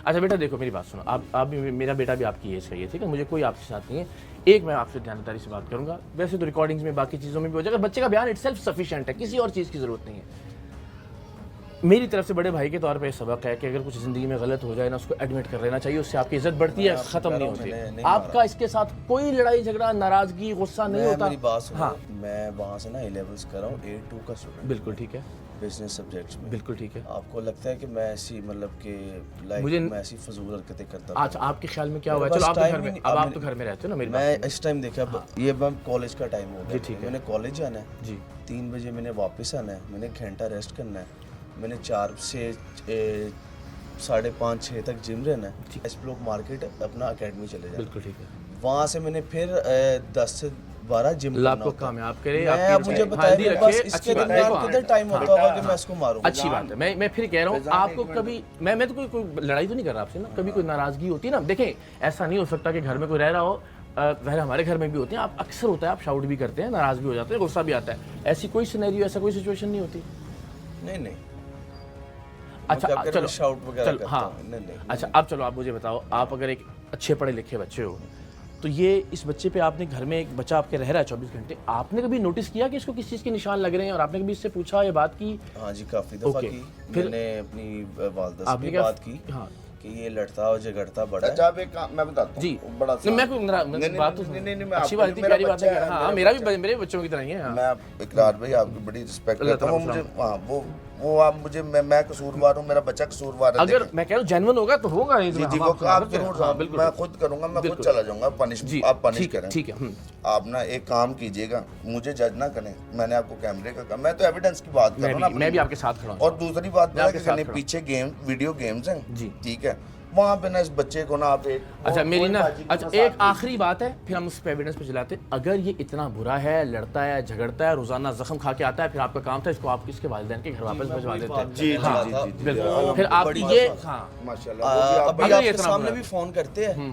अच्छा बेटा देखो, मेरी बात सुनो, आप भी, मेरा बेटा भी आपकी एज का ही है, ठीक है, मुझे कोई आपके साथ नहीं है। एक मैं आपसे ध्यानदारी से बात करूंगा, वैसे तो रिकॉर्डिंग्स में बाकी चीज़ों में भी हो जाएगा, बच्चे का बयान इटसेल्फ सफिशिएंट है, किसी और चीज़ की ज़रूरत नहीं है। मेरी तरफ से बड़े भाई के तौर पे सबक है कि अगर कुछ ज़िंदगी में गलत हो जाए ना, उसको एडमिट कर लेना चाहिए, उससे आपकी इज्जत बढ़ती है, ख़त्म नहीं होती। आपका इसके साथ कोई लड़ाई झगड़ा, नाराज़गी, गुस्सा नहीं होता। मेरी बात सुनो, हाँ, मैं वहाँ से ना A-levels कर रहा हूँ, A2 का स्टूडेंट। बिल्कुल ठीक है, बिजनेस सब्जेक्ट्स में। बिल्कुल ठीक है। आपको लगता है कि मैं ऐसी, मतलब कि लाइक मैं ऐसी फजूल हरकतें करता हूँ? अच्छा, आपके ख्याल में क्या हुआ? चलो आप घर में, अब आप तो घर में रहते हो ना, मेरी मैं इस टाइम देखा, ये मैं कॉलेज का टाइम हो गया, ठीक है, मैंने कॉलेज जाना है जी, 3 बजे मैंने वापस आना है, मैंने घंटा रेस्ट करना है, मैंने 4 से 5:30-6 तक जिम रहना है, एस ब्लॉक मार्केट अपना अकेडमी चले जाना। बिल्कुल ठीक है। वहाँ से मैंने फिर 10 से 12 जिम अल्लाह आपको कामयाब करे। आप मुझे बताइए बस इसके दरमियान कितना टाइम होता होगा कि मैं इसको मारूं? अच्छी बात है। मैं फिर कह रहा हूँ आपको, कभी मैं तो कोई लड़ाई तो नहीं कर रहा आपसे ना, कभी कोई नाराजगी होती है ना, देखें ऐसा नहीं हो सकता कि घर में कोई रह रहा हो, वह हमारे घर में भी होते हैं, आप अक्सर होता है, आप शाउट भी करते हैं, नाराज भी हो जाते हैं, गुस्सा भी आता है, ऐसी कोई सिनेरियो, ऐसा कोई सिचुएशन नहीं होती? नहीं। अच्छा चलो, शाउट वगैरह हाँ, नहीं। अच्छा अब चलो आप मुझे बताओ, आप अगर एक अच्छे पढ़े लिखे बच्चे हो, तो ये इस बच्चे पे आपने घर में एक बच्चा आपके रह रहा है 24 घंटे, आपने कभी नोटिस किया कि इसको किस चीज़ के निशान लग रहे हैं, और आपने कभी इससे पूछा या बात की? हाँ जी, काफ़ी दफ़ा की। फिर मैंने अपनी वालदा से भी बात की, हाँ, कि ये लड़ता और झगड़ता बड़ा है। अच्छा, आप एक मैं बताता हूँ जी, बड़ा नहीं, मैं कोई बात तो नहीं, अच्छी बात थी, प्यारी बात है। हाँ, मेरा भी, मेरे बच्चों की तरह ही है। मैं इकरार भाई आपकी बड़ी रिस्पेक्ट करता हूँ, मुझे वो वो आप मुझे मैं कसूरवार हूँ, मेरा बच्चा कसूरवार है। अगर मैं कह रहा हूँ जेन्युइन होगा तो होगा ये। जी जी, वो आप जरूर, मैं खुद करूँगा, मैं खुद चला जाऊँगा पनिश, आप पनिश करें। ठीक है। आप ना एक काम कीजिएगा, मुझे जज ना करें, मैंने आपको कैमरे का कहा, मैं तो एविडेंस की बात कर रहा हूँ, मैं भी आपके साथ खड़ा हूँ। और दूसरी बात पीछे गेम, वीडियो गेम्स हैं जी, ठीक है, वहाँ पे ना इस बच्चे को ना आप एक अच्छा मेरी ना अच्छा एक आखिरी बात है, फिर हम उस पे एविडेंस पे चलाते हैं। अगर ये इतना बुरा है, लड़ता है, झगड़ता है, रोजाना जख्म खा के आता है, फिर आपका काम था इसको आप किसके वालिदैन के घर वापस भिजवा देते हैं। जी बिल्कुल। फिर आप ये माशाल्लाह अभी आपके सामने भी फोन करते हैं,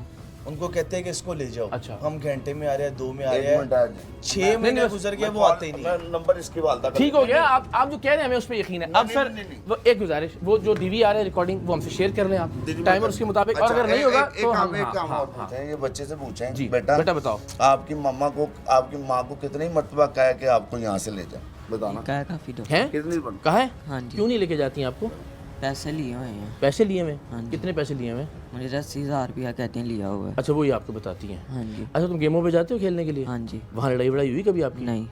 उनको कहते हैं कि इसको ले जाओ। अच्छा। हम घंटे में आ रहे हैं, 2 में आ रहे हैं, 6 महीने गुजर गए, वो आते ही नहीं। नंबर इसकी वालदा का ठीक हो गया। आप जो कह रहे हैं हमें उस पर यकीन है। अब सर वो एक गुजारिश, वो जो डीवी आ रहा है रिकॉर्डिंग, वो हमसे शेयर कर लें आप टाइमर उसके मुताबिक, और अगर नहीं होगा तो हम एक काम और पूछें, ये बच्चे से पूछें जी बेटा बताओ, आपकी मम्मा को, आपकी माँ को कितनी मर्तबा कहा है कि आपको यहाँ से ले जाए, बताना। कहा काफी दो है कितनी कहा है? हाँ जी। क्यों नहीं लेके जाती हैं आपको? पैसे लिए हुए हैं। पैसे लिए हुए? हाँ जी। कितने पैसे लिए हुए? मुझे 80,000 रुपया कहते हैं लिया हुआ है। अच्छा वही आपको बताती हैं? हाँ जी। अच्छा तुम गेमों पे जाते हो खेलने के लिए? हाँ जी। वहाँ लड़ाई वड़ाई हुई कभी आपकी? नहीं।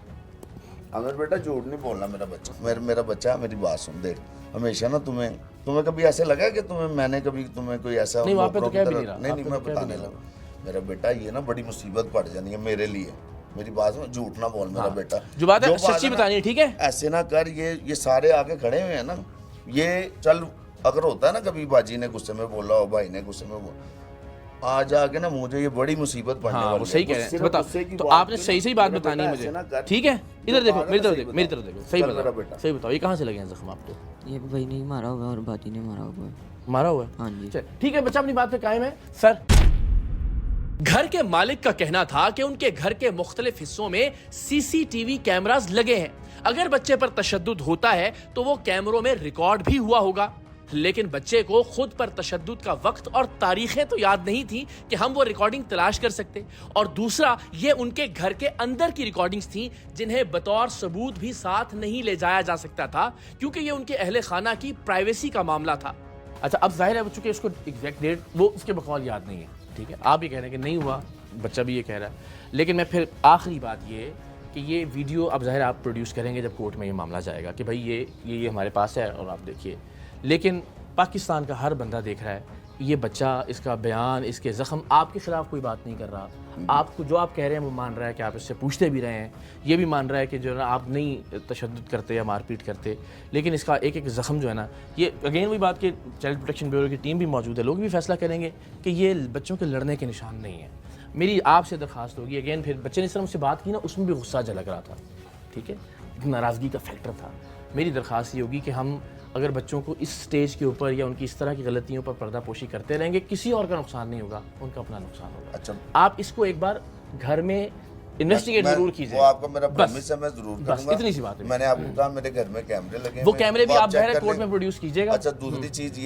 अगर बेटा झूठ नहीं बोलना, मेरा बच्चा मेरा बच्चा मेरी बात सुन, देख हमेशा ना तुम्हें कभी ऐसे लगा कि मैंने कभी तुम्हें कोई ऐसा नहीं, वहाँ पे तो कह भी नहीं रहा। नहीं मैं बताने लगा, मेरा बेटा ये ना बड़ी मुसीबत पड़ जानी है मेरे लिए, मेरी बात में झूठ ना बोल मेरा बेटा, जो बात है सच्ची बतानी है, ठीक है? ऐसे ना कर, ये सारे आके खड़े हुए हैं ना, ये चल अगर होता है ना कभी बाजी ने गुस्से में बोला हो, भाई ने गुस्से में बोला, आज आके ना मुझे ये बड़ी मुसीबत पड़ने वाली है। वो सही कह रहे हैं। बताओ तो आपने सही बात बतानी है मुझे, ठीक है? इधर देखो, मेरी तरफ देखो, सही बताओ ये कहाँ से लगे हैं जख्म आपको? ये भाई नहीं मारा हुआ और बाती ने मारा हुआ है। मारा हुआ है? हाँ जी। ठीक है, बच्चा अपनी बात पे कायम है। सर घर के मालिक का कहना था कि उनके घर के मुख्तलिफ हिस्सों में सीसीटीवी कैमरास लगे हैं। अगर बच्चे पर तशद्दुद होता है तो वो कैमरों में रिकॉर्ड भी हुआ होगा, लेकिन बच्चे को खुद पर तशद्दुद का वक्त और तारीखें तो याद नहीं थी कि हम वो रिकॉर्डिंग तलाश कर सकते। और दूसरा, ये उनके घर के अंदर की रिकॉर्डिंग्स थी जिन्हें बतौर सबूत भी साथ नहीं ले जाया जा सकता था, क्योंकि ये उनके अहले खाना की प्राइवेसी का मामला था। अच्छा अब जाहिर है बच्चों के इसको एग्जैक्ट डेट वो उसके बकौल याद नहीं है, ठीक है? आप ये कह रहे हैं कि नहीं हुआ, बच्चा भी ये कह रहा है, लेकिन मैं फिर आखिरी बात ये कि ये वीडियो अब जाहिर आप प्रोड्यूस करेंगे जब कोर्ट में ये मामला जाएगा कि भाई ये हमारे पास है और आप देखिए, लेकिन पाकिस्तान का हर बंदा देख रहा है ये बच्चा, इसका बयान, इसके ज़ख्म, आपके ख़िलाफ़ कोई बात नहीं कर रहा, आपको जो आप कह रहे हैं वो मान रहा है कि आप इससे पूछते भी रहे हैं, ये भी मान रहा है कि जो है ना आप नहीं तशद्दुद करते या मारपीट करते, लेकिन इसका एक एक ज़ख्म जो है ना, ये अगेन वही बात कि चाइल्ड प्रोटेक्शन ब्यूरो की टीम भी मौजूद है, लोग भी फैसला करेंगे कि ये बच्चों के लड़ने के निशान नहीं है। मेरी आपसे दरख्वास्त होगी, अगेन फिर बच्चे ने इस तरह मुझसे बात की ना, उसमें भी गुस्सा झलक रहा था, ठीक है, नाराज़गी का फैक्टर था। मेरी दरख्वास्त ये होगी कि हम अगर बच्चों को इस स्टेज के ऊपर या उनकी इस तरह की गलतियों पर पर्दापोशी करते रहेंगे, किसी और का नुकसान नहीं होगा, उनका अपना नुकसान होगा। अच्छा आप इसको एक बार घर में इन्वेस्टिगेट जरूर कीजिए। वो आपको मेरा प्रॉमिस है, मैं जरूर करूंगा। इतनी सी बात है। मैंने आपको कहा मेरे घर में कैमरे लगे, वो कैमरे भी आप डायरेक्ट कोर्ट में प्रोड्यूस कीजिएगा। अच्छा दूसरी चीज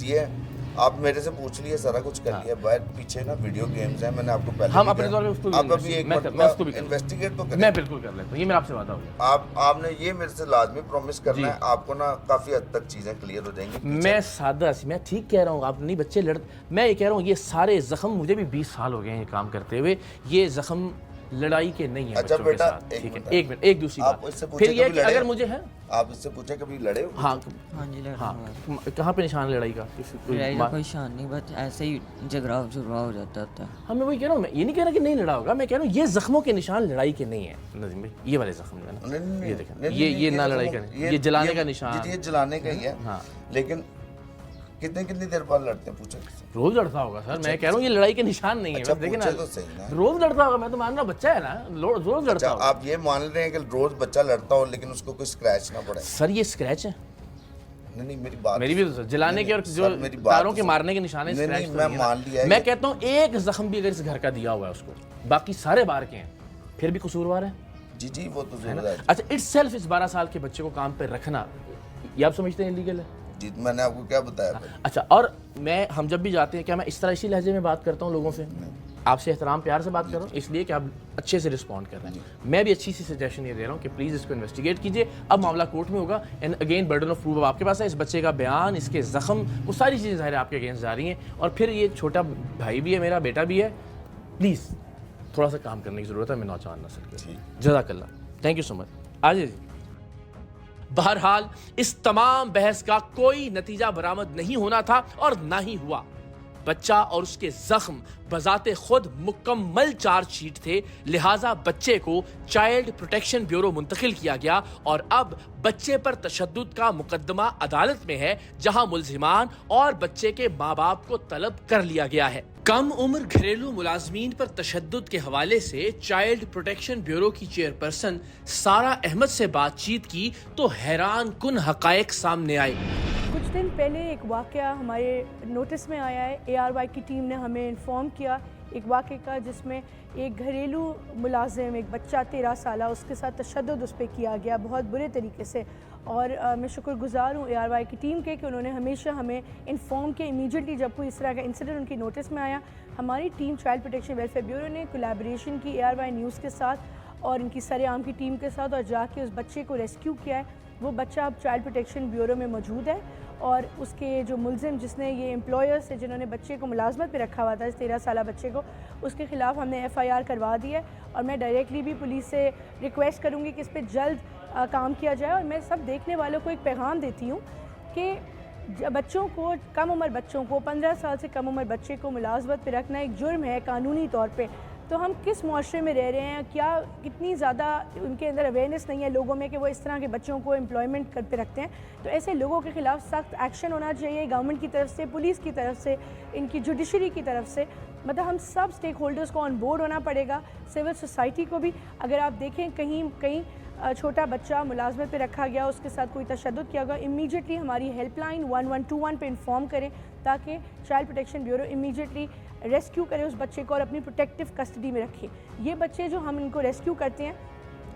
ये है, आप मेरे से पूछ लिए, सारा कुछ कर लिया, बाहर पीछे ना वीडियो गेम्स हैं, मैंने आपको पहले हम अपने तौर पे उसको आप अभी एक बार इन्वेस्टिगेट तो करें। मैं बिल्कुल कर लेता हूं, ये मेरा आपसे वादा होगा। आपने ये मेरे से लाजमी प्रॉमिस करना है, आपको ना काफी हद तक चीजें क्लियर हो जाएंगी। मैं सादा सी, मैं ठीक कह रहा हूँ, आप नहीं बच्चे मैं ये कह रहा हूँ ये सारे जख्म, मुझे भी 20 साल हो गए हैं काम करते हुए, ये जख्म लड़ाई के नहीं है। अच्छा बेटा ठीक है, एक मिनट, एक दूसरी बात, फिर ये कि अगर मुझे है, आप इससे पूछे कभी लड़े हो? हाँ जी लड़ा। हाँ, कहाँ पे निशान लड़ाई का? लड़ाई का कोई निशान नहीं, बस ऐसे ही झगड़ा हो जाता था। हाँ मैं वही कह रहा हूँ, मैं ये नहीं कह रहा कि नहीं लड़ा होगा, मैं कह रहा हूँ ये जख्मों के निशान लड़ाई के नहीं है नजीम भाई, ये वाले जख्म है ना, ये देखें, ये ना लड़ाई का, ये जलाने का निशान, ये जलाने का ही है। हाँ लेकिन कितनी देर बाद लड़ते हैं, पूछो? रोज लड़ता होगा सर, मैं कह रहा हूँ ये लड़ाई के निशान नहीं है। अच्छा, देखिए ना, तो सही ना, रोज लड़ता होगा, मैं तो मान रहा हूँ बच्चा है ना, रोज लड़ता होगा। आप ये मान रहे हैं कि रोज बच्चा लड़ता हो लेकिन उसको कोई स्क्रैच ना पड़े? सर ये स्क्रैच है? नहीं मेरी भी तो जलाने के और जो तारों के मारने के निशान है, मैं मान लिया। मैं कहता हूँ एक जख्म भी अगर इस घर का दिया हुआ है उसको, बाकी सारे बाहर के हैं, फिर भी कसूरवार है। जी वो तो जरूर है। अच्छा इट्सेल्फ इस 12 साल के बच्चे को काम पे रखना, ये आप समझते हैं इलीगल है? जी मैंने आपको क्या बताया? अच्छा, और हम जब भी जाते हैं, क्या मैं इस तरह इसी लहजे में बात करता हूँ लोगों से? आपसे एहतराम प्यार से बात कर रहा हूँ, इसलिए कि आप अच्छे से रिस्पॉन्ड कर रहे हैं। मैं भी अच्छी सी सजेशन ये दे रहा हूँ कि प्लीज़ इसको इन्वेस्टिगेट कीजिए। अब मामला कोर्ट में होगा, and again burden of proof आपके पास है। इस बच्चे का बयान, इसके ज़ख्म, वो सारी चीज़ें ज़ाहिर आपके अगेंस्ट जा रही हैं, और फिर ये छोटा भाई भी है, मेरा बेटा भी है, प्लीज़ थोड़ा सा काम करने की ज़रूरत है। मैं नौजवान नस्ल के, जज़ाकल्लाह, थैंक यू सो मच। आ जाइए। बहरहाल इस तमाम बहस का कोई नतीजा बरामद नहीं होना था और ना ही हुआ। बच्चा और उसके जख्म बजाते खुद मुकम्मल चार्जशीट थे, लिहाजा बच्चे को चाइल्ड प्रोटेक्शन ब्यूरो मुंतकिल किया गया और अब बच्चे पर तशद्दुद का मुकदमा अदालत में है, जहां मुल्जिमान और बच्चे के माँ बाप को तलब कर लिया गया है। कम उम्र घरेलू मुलाजमीन पर तशद्दुद के हवाले से चाइल्ड प्रोटेक्शन ब्यूरो की चेयरपर्सन सारा अहमद से बातचीत की तो हैरान कुन हकायक सामने आए। कुछ दिन पहले एक वाक़या हमारे नोटिस में आया है। ARY की टीम ने हमें इन्फॉर्म किया एक वाक़े का, जिसमें एक घरेलू मुलाजिम, एक बच्चा 13 साल, उसके साथ तशद्दुद उस पर किया गया बहुत बुरे तरीके से। और मैं शुक्रगुज़ार हूँ ARY की टीम के कि उन्होंने हमेशा हमें इन्फॉर्म किया। इमीडिएटली जब कोई इस तरह का इंसिडेंट उनकी नोटिस में आया, हमारी team child protection welfare bureau ने कोलैबोरेशन की ARY न्यूज़ के साथ और इनकी सरेआम की टीम के साथ और जाके उस बच्चे को रेस्क्यू किया है। वो बच्चा अब चाइल्ड प्रोटेक्शन ब्यूरो में मौजूद है और उसके जो मुलजिम, जिसने ये एम्प्लॉयर्स से जिन्होंने बच्चे को मुलाजमत पे रखा हुआ था, इस 13 साल बच्चे को, उसके ख़िलाफ़ हमने FIR करवा दी है। और मैं डायरेक्टली भी पुलिस से रिक्वेस्ट करूँगी कि इस पर जल्द काम किया जाए। और मैं सब देखने वालों को एक पैगाम देती हूँ कि बच्चों को, कम उम्र बच्चों को, 15 साल से कम उम्र बच्चे को मुलाजमत पे रखना एक जुर्म है कानूनी तौर पे। तो हम किस मुआशरे में रह रहे हैं, क्या कितनी ज़्यादा उनके अंदर अवेयरनेस नहीं है लोगों में कि वो इस तरह के बच्चों को एम्प्लॉयमेंट कर पे रखते हैं। तो ऐसे लोगों के ख़िलाफ़ सख्त एक्शन होना चाहिए गवर्नमेंट की तरफ से, पुलिस की तरफ से, इनकी जुडिशरी की तरफ से। मतलब हम सब स्टेक होल्डर्स को ऑन बोर्ड होना पड़ेगा, सिविल सोसाइटी को भी। अगर आप देखें कहीं छोटा बच्चा मुलाजमत पे रखा गया, उसके साथ कोई तशद्दुद किया गया, इमीडिएटली हमारी हेल्पलाइन 1121 पे इन्फॉर्म करें ताकि child protection bureau immediately rescue करे उस बच्चे को और अपनी प्रोटेक्टिव कस्टडी में रखे। ये बच्चे जो हम इनको रेस्क्यू करते हैं,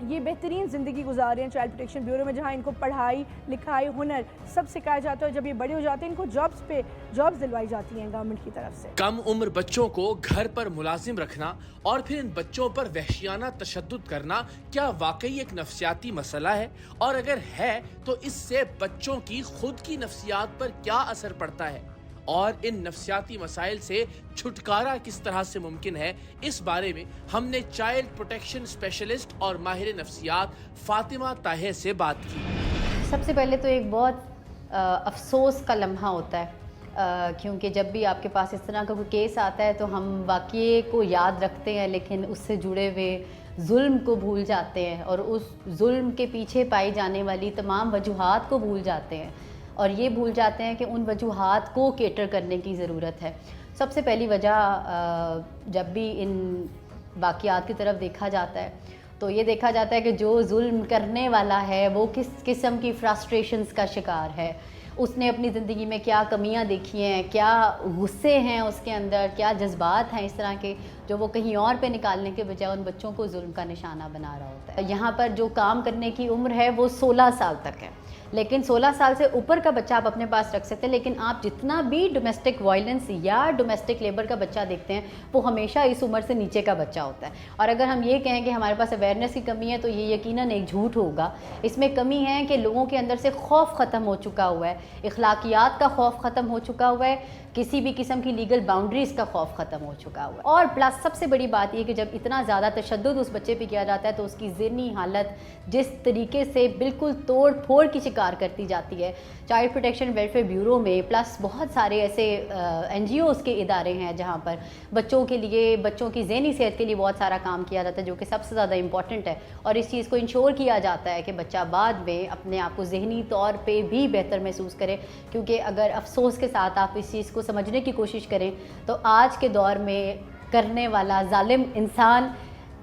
ये बेहतरीन ज़िंदगी गुजार रहे हैं चाइल्ड प्रोटेक्शन ब्यूरो में, जहाँ इनको पढ़ाई लिखाई हुनर सब सिखाया जाता है। जब ये बड़े हो जाते हैं, इनको जॉब्स दिलवाई जाती हैं गवर्नमेंट की तरफ से। कम उम्र बच्चों को घर पर मुलाजिम रखना और फिर इन बच्चों पर वहशियाना तशद्दुद करना क्या वाकई एक नफ्सियाती मसला है? और अगर है तो इससे बच्चों की खुद की नफ्सियात पर क्या असर पड़ता है? और इन नफ्सियाती मसाइल से छुटकारा किस तरह से मुमकिन है, इस बारे में हमने चाइल्ड प्रोटेक्शन स्पेशलिस्ट और माहिर नफ्सियात फातिमा ताहे से बात की। सबसे पहले तो एक बहुत अफसोस का लम्हा होता है, क्योंकि जब भी आपके पास इस तरह का कोई केस आता है तो हम वाक़ये को याद रखते हैं लेकिन उससे जुड़े हुए जुल्म को भूल जाते हैं और उस जुल्म के पीछे पाई जाने वाली तमाम वजूहात को भूल जाते हैं और ये भूल जाते हैं कि उन वजूहात को केटर करने की ज़रूरत है। सबसे पहली वजह, जब भी इन वाक़यात की तरफ देखा जाता है तो ये देखा जाता है कि जो जुल्म करने वाला है वो किस किस्म की फ्रस्ट्रेशंस का शिकार है, उसने अपनी ज़िंदगी में क्या कमियां देखी हैं, क्या गुस्से हैं उसके अंदर, क्या जज्बात हैं इस तरह के, जो वो कहीं और पे निकालने के बजाय उन बच्चों को जुल्म का निशाना बना रहा होता है। यहाँ पर जो काम करने की उम्र है वो 16 साल तक है, लेकिन 16 साल से ऊपर का बच्चा आप अपने पास रख सकते हैं, लेकिन आप जितना भी डोमेस्टिक वायलेंस या डोमेस्टिक लेबर का बच्चा देखते हैं वो हमेशा इस उम्र से नीचे का बच्चा होता है। और अगर हम ये कहें कि हमारे पास अवेयरनेस की कमी है तो ये यकीनन एक झूठ होगा। इसमें कमी है कि लोगों के अंदर से खौफ ख़त्म हो चुका हुआ है, इखलाकियात का खौफ ख़त्म हो चुका हुआ है, किसी भी किस्म की लीगल बाउंड्रीज़ का खौफ ख़त्म हो चुका हुआ है। और प्लस सबसे बड़ी बात यह कि जब इतना ज़्यादा तशद्दुद उस बच्चे पे किया जाता है तो उसकी ज़हनी हालत जिस तरीके से बिल्कुल तोड़ फोड़ की शिकार करती जाती है। चाइल्ड प्रोटेक्शन वेलफेयर ब्यूरो में प्लस बहुत सारे ऐसे NGOs के इदारे हैं जहाँ पर बच्चों के लिए, बच्चों की ज़हनी सेहत के लिए बहुत सारा काम किया जाता है, जो कि सबसे ज़्यादा इम्पॉर्टेंट है। और इस चीज़ को इंश्योर किया जाता है कि बच्चा बाद में अपने आप को ज़हनी तौर पे भी बेहतर महसूस करे, क्योंकि अगर अफसोस के साथ आप इस चीज़ को समझने की कोशिश करें तो आज के दौर में करने वाला जालिम इंसान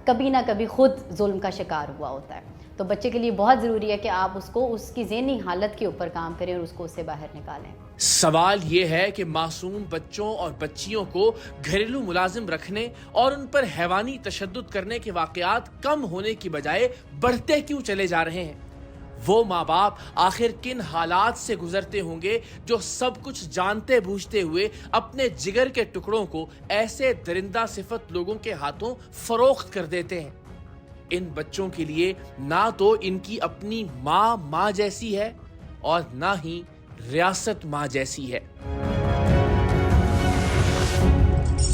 कभी ना कभी खुद जुल्म का शिकार हुआ होता है। तो बच्चे के लिए बहुत ज़रूरी है कि आप उसको उसकी ज़हनी हालत के ऊपर काम करें और उसको उससे बाहर निकालें। सवाल ये है कि मासूम बच्चों और बच्चियों को घरेलू मुलाजिम रखने और उन पर हैवानी तशद्दुद करने के वाक़यात कम होने की बजाय बढ़ते क्यों चले जा रहे हैं? वो माँ बाप आखिर किन हालात से गुजरते होंगे जो सब कुछ जानते बूझते हुए अपने जिगर के टुकड़ों को ऐसे दरिंदा सिफत लोगों के हाथों फरोख्त कर देते हैं? इन बच्चों के लिए ना तो इनकी अपनी माँ जैसी है और ना ही रियासत माँ जैसी है।